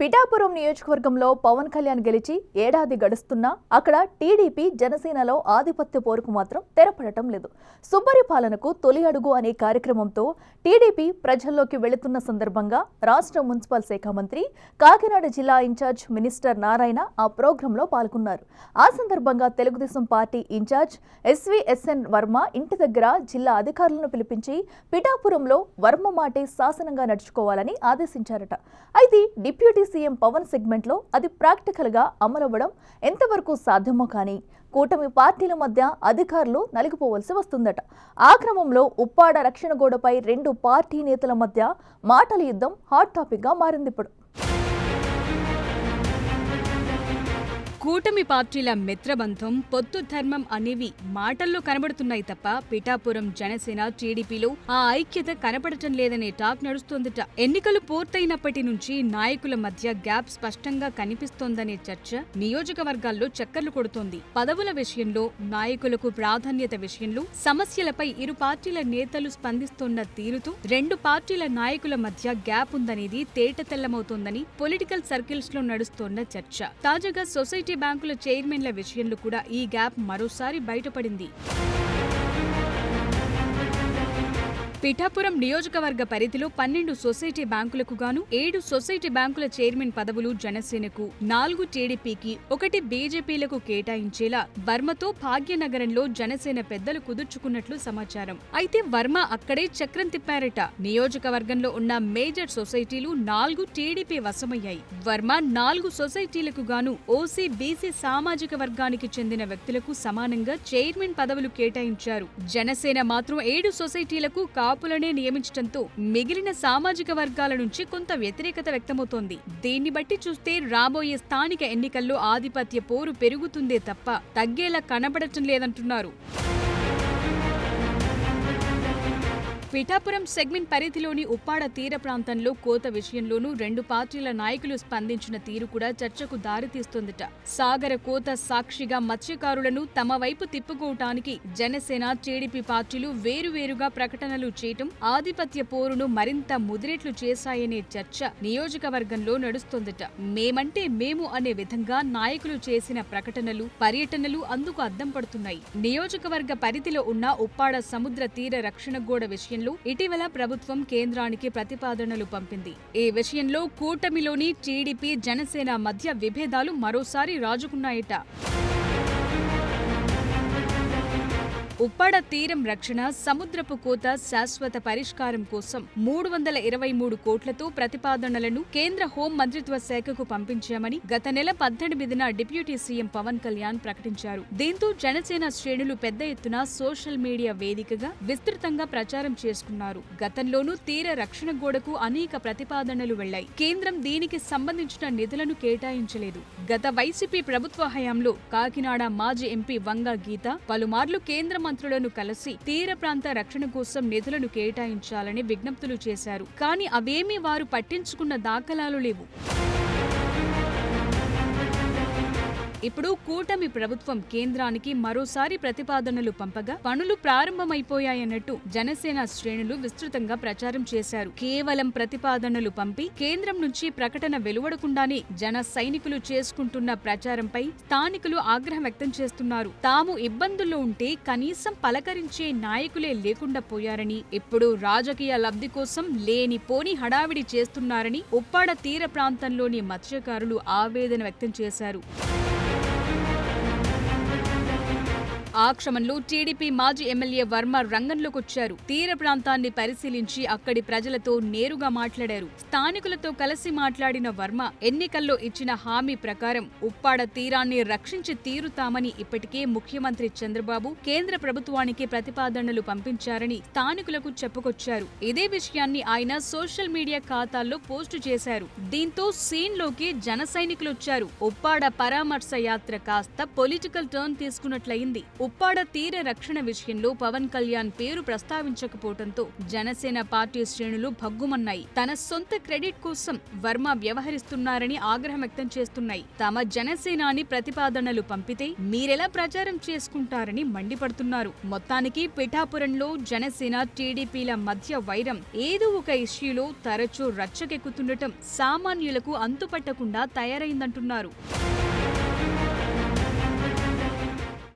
పిఠాపురం నియోజకవర్గంలో పవన్ కళ్యాణ్ గెలిచి ఏడాది గడుస్తున్నా అక్కడ టీడీపీ జనసేనలో ఆధిపత్య పోరుకు మాత్రం తెరపడటం లేదు. సుబ్బరి పాలనకు తొలి అడుగు అనే కార్యక్రమంతో టీడీపీ ప్రజల్లోకి వెళుతున్న సందర్భంగా రాష్ట్ర మున్సిపల్ శాఖ మంత్రి, కాకినాడ జిల్లా ఇన్ఛార్జ్ మినిస్టర్ నారాయణ ఆ ప్రోగ్రాంలో పాల్గొన్నారు. ఆ సందర్భంగా Telugu Desam party in charge SVSN Varma ఇంటి దగ్గర జిల్లా అధికారులను పిలిపించి పిఠాపురంలో వర్మ మాటే శాసనంగా నడుచుకోవాలని ఆదేశించారట. అయితే డిప్యూటీ సీఎం పవన్ సెగ్మెంట్లో అది ప్రాక్టికల్గా అమలవ్వడం ఎంతవరకు సాధ్యమో కానీ కూటమి పార్టీల మధ్య అధికారులు నలిగిపోవలసి వస్తుందట. ఆ క్రమంలో ఉప్పాడ రక్షణ గోడపై రెండు పార్టీ నేతల మధ్య మాటల యుద్ధం హాట్ టాపిక్గా మారింది. ఇప్పుడు కూటమి పార్టీల మిత్రబంధం, పొత్తు ధర్మం అనేవి మాటల్లో కనబడుతున్నాయి తప్ప పిఠాపురం జనసేన టీడీపీలో ఆ ఐక్యత కనపడటం లేదనే టాక్ నడుస్తోందట. ఎన్నికలు పూర్తయినప్పటి నుంచి నాయకుల మధ్య గ్యాప్ స్పష్టంగా కనిపిస్తోందనే చర్చ నియోజకవర్గాల్లో చక్కర్లు కొడుతోంది. పదవుల విషయంలో, నాయకులకు ప్రాధాన్యత విషయంలో సమస్యలపై ఇరు పార్టీల నేతలు స్పందిస్తోన్న తీరుతో రెండు పార్టీల నాయకుల మధ్య గ్యాప్ ఉందనేది తేటతెల్లమవుతోందని పొలిటికల్ సర్కిల్స్ లో నడుస్తోన్న చర్చ. తాజాగా సొసైటీ బ్యాంకుల చైర్మన్ల విషయంలో కూడా ఈ గ్యాప్ మరోసారి బయటపడింది. పిఠాపురం నియోజకవర్గ పరిధిలో 12 సొసైటీ బ్యాంకులకు గాను 7 సొసైటీ బ్యాంకుల చైర్మన్ పదవులు జనసేనకు, 4 టీడీపీకి, 1 బీజేపీలకు కేటాయించేలా వర్మతో భాగ్యనగరంలో జనసేన పెద్దలు కుదుర్చుకున్నట్లు సమాచారం. అయితే వర్మ అక్కడే చక్రం తిప్పారట. నియోజకవర్గంలో ఉన్న మేజర్ సొసైటీలు 4 టీడీపీ వశమయ్యాయి. వర్మ 4 సొసైటీలకు గాను ఓసీ, బీసీ సామాజిక వర్గానికి చెందిన వ్యక్తులకు సమానంగా చైర్మన్ పదవులు కేటాయించారు. జనసేన మాత్రం 7 సొసైటీలకు కాపులనే నియమించడంతో మిగిలిన సామాజిక వర్గాల నుంచి కొంత వ్యతిరేకత వ్యక్తమవుతోంది. దీన్ని బట్టి చూస్తే రాబోయే స్థానిక ఎన్నికల్లో ఆధిపత్య పోరు పెరుగుతుందే తప్ప తగ్గేలా కనబడటం లేదంటున్నారు. పిఠాపురం సెగ్మెంట్ పరిధిలోని ఉప్పాడ తీర ప్రాంతంలో కోత విషయంలోనూ రెండు పార్టీల నాయకులు స్పందించిన తీరు కూడా చర్చకు దారితీస్తోందట. సాగర కోత సాక్షిగా మత్స్యకారులను తమ వైపు తిప్పుకోవటానికి జనసేన, టీడీపీ పార్టీలు వేరువేరుగా ప్రకటనలు చేయటం ఆధిపత్య పోరును మరింత ముదిరెట్లు చేశాయనే చర్చ నియోజకవర్గంలో నడుస్తోందట. మేమంటే మేము అనే విధంగా నాయకులు చేసిన ప్రకటనలు, పర్యటనలు అందుకు అద్దం పడుతున్నాయి. నియోజకవర్గ పరిధిలో ఉన్న ఉప్పాడ సముద్ర తీర రక్షణ గోడ విషయం ఇటీవల ప్రభుత్వం కేంద్రానికి ప్రతిపాదనలు పంపింది. ఈ విషయంలో కూటమిలోని టీడీపీ, జనసేన మధ్య విభేదాలు మరోసారి రాజుకున్నాయట. ఉప్పాడ తీరం రక్షణ, సముద్రపు కోత శాశ్వత పరిష్కారం కోసం 323 కోట్లతో ప్రతిపాదనలను కేంద్ర హోం మంత్రిత్వ శాఖకు పంపించామని గత నెల 18న డిప్యూటీ సీఎం పవన్ కళ్యాణ్ ప్రకటించారు. దీంతో జనసేన శ్రేణులు పెద్ద ఎత్తున సోషల్ మీడియా వేదికగా విస్తృతంగా ప్రచారం చేసుకున్నారు. గతంలోనూ తీర రక్షణ గోడకు అనేక ప్రతిపాదనలు వెళ్లాయి. కేంద్రం దీనికి సంబంధించిన నిధులను కేటాయించలేదు. గత వైసీపీ ప్రభుత్వ హయాంలో కాకినాడ మాజీ ఎంపీ వంగ గీత పలుమార్లు కేంద్ర మంత్రులను కలిసి తీర ప్రాంత రక్షణ కోసం నిధులను కేటాయించాలని విజ్ఞప్తులు చేశారు. కానీ అవేమీ వారు పట్టించుకున్న దాఖలాలు లేవు. ఇప్పుడు కూటమి ప్రభుత్వం కేంద్రానికి మరోసారి ప్రతిపాదనలు పంపగా పనులు ప్రారంభమైపోయాయన్నట్టు జనసేన శ్రేణులు విస్తృతంగా ప్రచారం చేశారు. కేవలం ప్రతిపాదనలు పంపి కేంద్రం నుంచి ప్రకటన వెలువడకుండానే జన సైనికులు చేసుకుంటున్న ప్రచారంపై స్థానికులు ఆగ్రహం వ్యక్తం చేస్తున్నారు. తాము ఇబ్బందుల్లో ఉంటే కనీసం పలకరించే నాయకులే లేకుండా పోయారని, ఇప్పుడు రాజకీయ లబ్ధి కోసం లేనిపోని హడావిడి చేస్తున్నారని ఉప్పాడ తీర ప్రాంతంలోని మత్స్యకారులు ఆవేదన వ్యక్తం చేశారు. ఆ క్రమంలో టీడీపీ మాజీ ఎమ్మెల్యే వర్మ రంగంలోకొచ్చారు. తీర ప్రాంతాన్ని పరిశీలించి అక్కడి ప్రజలతో నేరుగా మాట్లాడారు. స్థానికులతో కలిసి మాట్లాడిన వర్మ ఎన్నికల్లో ఇచ్చిన హామీ ప్రకారం ఉప్పాడ తీరాన్ని రక్షించి తీరుతామని ఇప్పటికే ముఖ్యమంత్రి చంద్రబాబు కేంద్ర ప్రభుత్వానికి ప్రతిపాదనలు పంపించారని స్థానికులకు చెప్పుకొచ్చారు. ఇదే విషయాన్ని ఆయన సోషల్ మీడియా ఖాతాల్లో పోస్టు చేశారు. దీంతో సీన్లోకి జన సైనికులొచ్చారు. ఉప్పాడ పరామర్శ యాత్ర కాస్త పొలిటికల్ టర్న్ తీసుకున్నట్లయింది. ఉప్పాడ తీర రక్షణ విషయంలో పవన్ కళ్యాణ్ పేరు ప్రస్తావించకపోవడంతో జనసేన పార్టీ శ్రేణులు భగ్గుమన్నాయి. తన సొంత క్రెడిట్ కోసం వర్మ వ్యవహరిస్తున్నారని ఆగ్రహం వ్యక్తం చేస్తున్నాయి. తమ జనసేనాని ప్రతిపాదనలు పంపితే మీరెలా ప్రచారం చేసుకుంటారని మండిపడుతున్నారు. మొత్తానికి పిఠాపురంలో జనసేన టీడీపీల మధ్య వైరం ఏదో ఒక ఇష్యూలో తరచూ రచ్చకెక్కుతుండటం సామాన్యులకు అంతుపట్టకుండా తయారైందంటున్నారు.